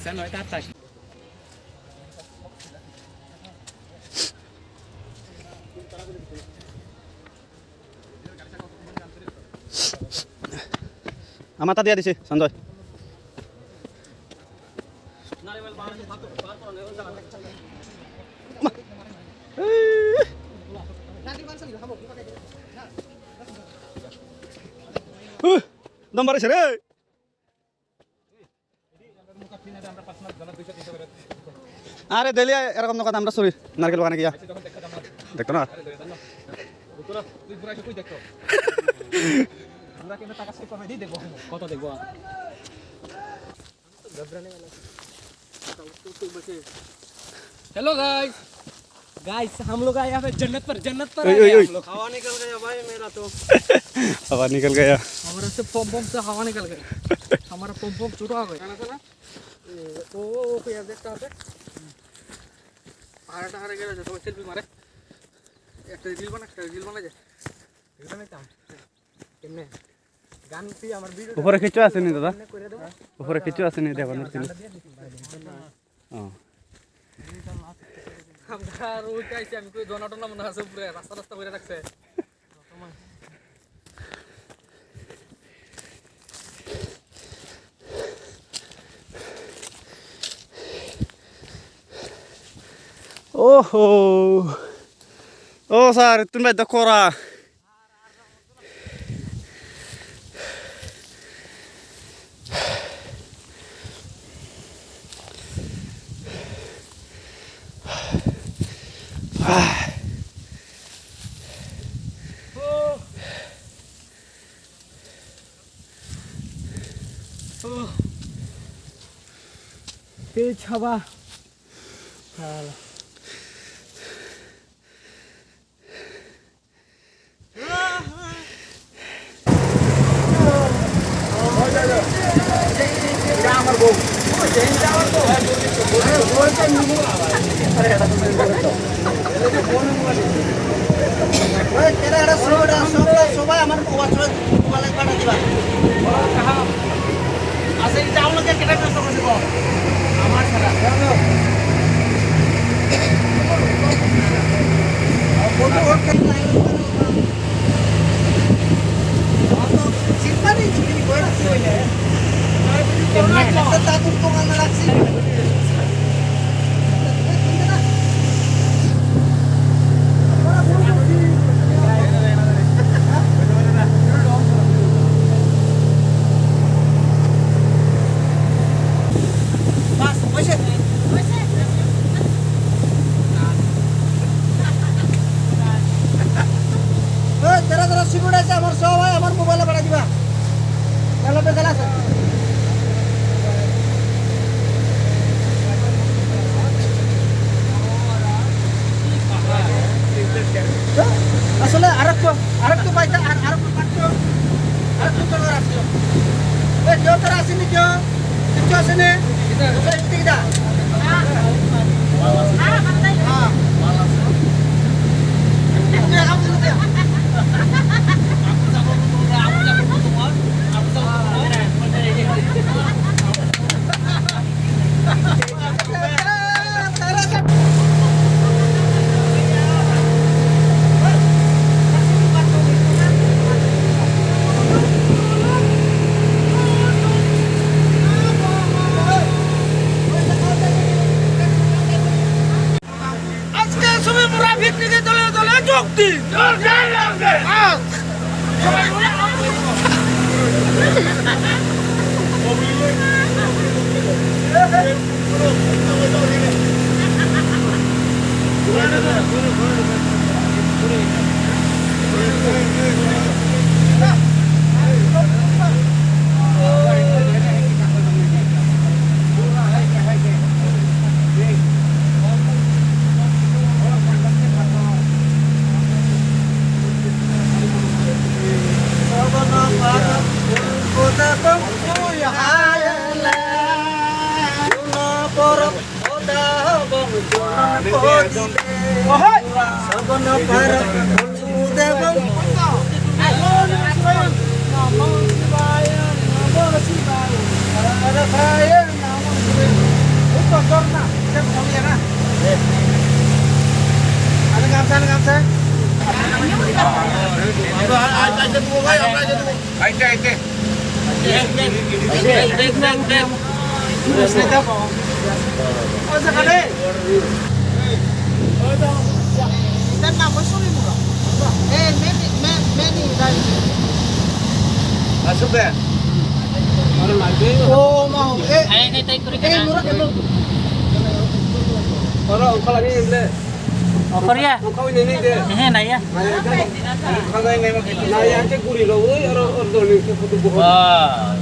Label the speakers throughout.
Speaker 1: Sana ay tatak.
Speaker 2: আমারটা দিয়ে দিছি সঞ্জয়। দম বাড়িছে রে। আরে দিলে এরকম নৌকা আমরা চুরি নারকেল বাগানে গিয়া দেখতো না।
Speaker 1: কত দেখবো हेलो गाइस गाइस हम लोग आए यहाँ पे जन्नत पर हवा निकल गया भाई मेरा तो
Speaker 2: हवा निकल गया
Speaker 1: हमारा से पंप से हवा निकल गया हमारा पंप छूटा हो गया ना ओ यार देखता है हारा हारा गया तो सेल्फी मारे একটা রিল বানা যায় এটা নাই তা কেমনে গান কি আমার ভিডিও
Speaker 2: উপরে কিছু আছে নি দাদা উপরে কিছু আছে নি দেখো না
Speaker 1: আমরা ওই চাইছি আমি কই জনাটনা মনে আছে পুরো রাস্তা করে রাখছে
Speaker 2: ওহো ও স্যার তুমি বাইদা করা
Speaker 1: तेज हवा আসলে আরেকটু পাইতে আরেকটু পাচ্ছো আরেকটু তো রাখছো এই জোতরা আসেনি কিছু আসেনি এটা স্টিকটা না সে কমিয়ে না আরে গামছা
Speaker 3: Korea. Hehe na ya. Wah.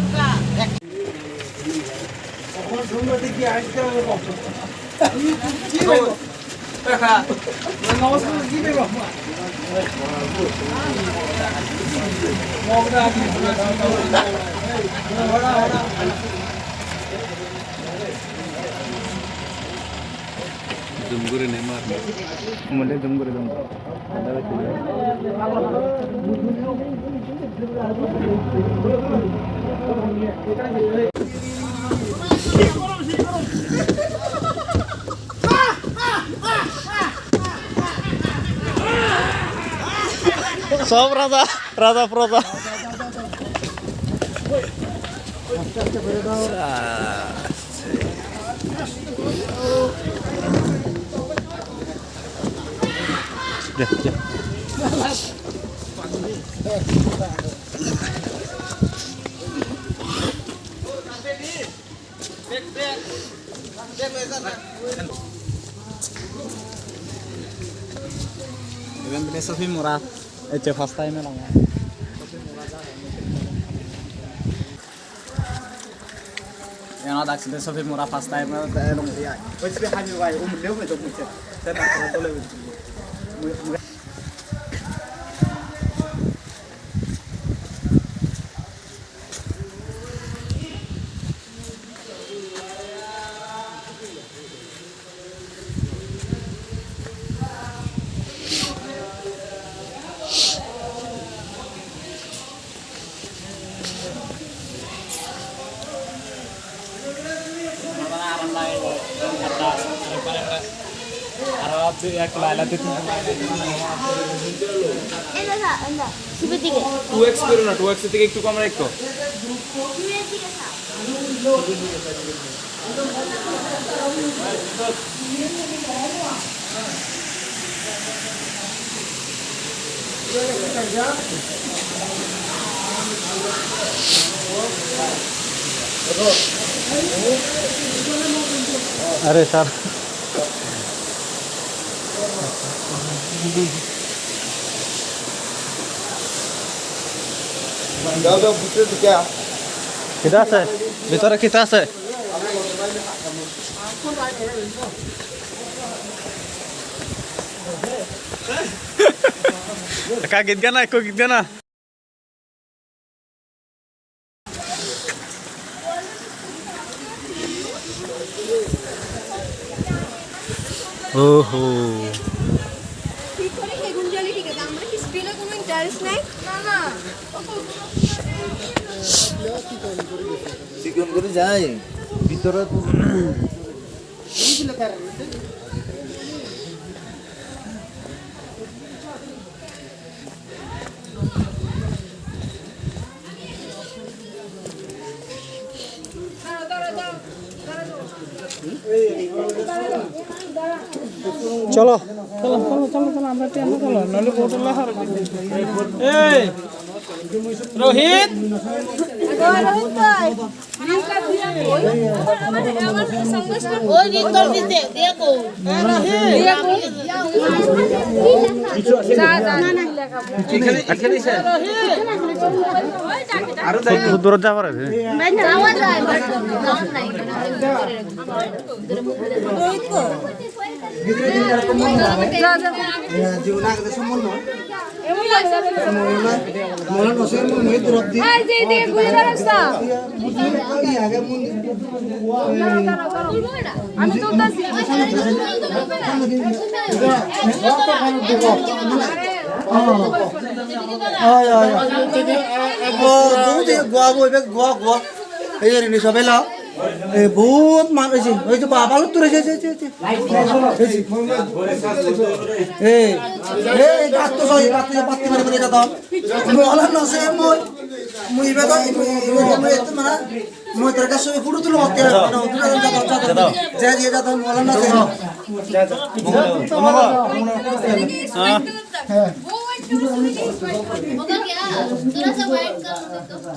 Speaker 2: সব রাজা রাজা প্রজা
Speaker 3: Event ini Sofi murah. First time lang ya. Yang ada accident Sofi murah first time lang dia. Wes bi hami wa leu me to muche. Tena kana to leu.
Speaker 4: Two x করো না, 2x থেকে একটু কম রাখো।
Speaker 2: আরে sir কিতা আছে ভিতরে কিতা আছে একা গীত গানা একো গীত গানা ওহো
Speaker 1: চিকন করে যায় ভিতরে
Speaker 2: চলো
Speaker 3: আমরা ট্রেন চলো নলে বোতল হার এই রোহিত
Speaker 2: দূর যাবার আছে
Speaker 1: গোয়া সবাই লাও বহুত মানুষ ওই যে বাবা তোর এই গাছ তো সই গাছ তো পাত্তি মারি মারি যেতাম মহলা নসে মুই বেদা মানে মই তোর কাছে ফুটু তুলো হতে যা দিয়ে যেতাম মহলা নসে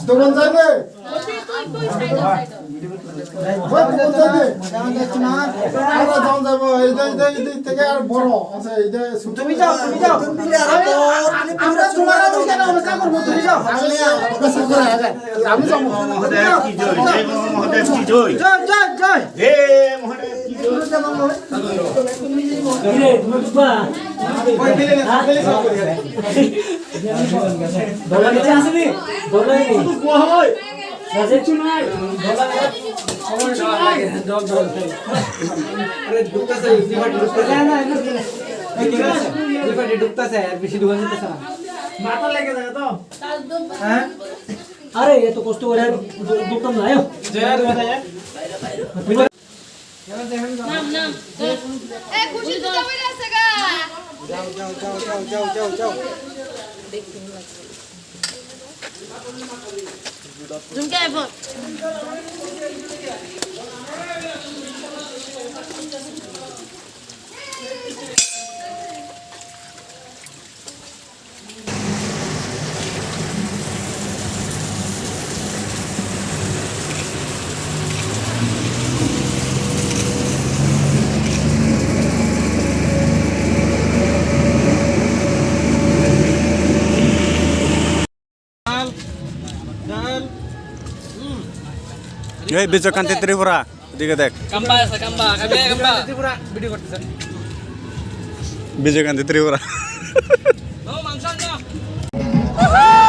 Speaker 5: দোকান যাবে থেকে আর বড় আছে তুমি যাও আমি যাবো
Speaker 6: अरे ये तो कष्ट हो रहा है दुकान लायो
Speaker 7: नाम नाम ए खुशी तू जावे रास्ता
Speaker 1: যাও
Speaker 7: झुमके आईफोन
Speaker 2: এই বিজয়কান্তি ত্রিপুরা দিকে দেখ
Speaker 4: কাম্বা আছে কাম্বা কাবে কাম্বা পুরা ভিডিও করতেছে
Speaker 2: বিজয়কান্তি ত্রিপুরা
Speaker 4: ও মাংস না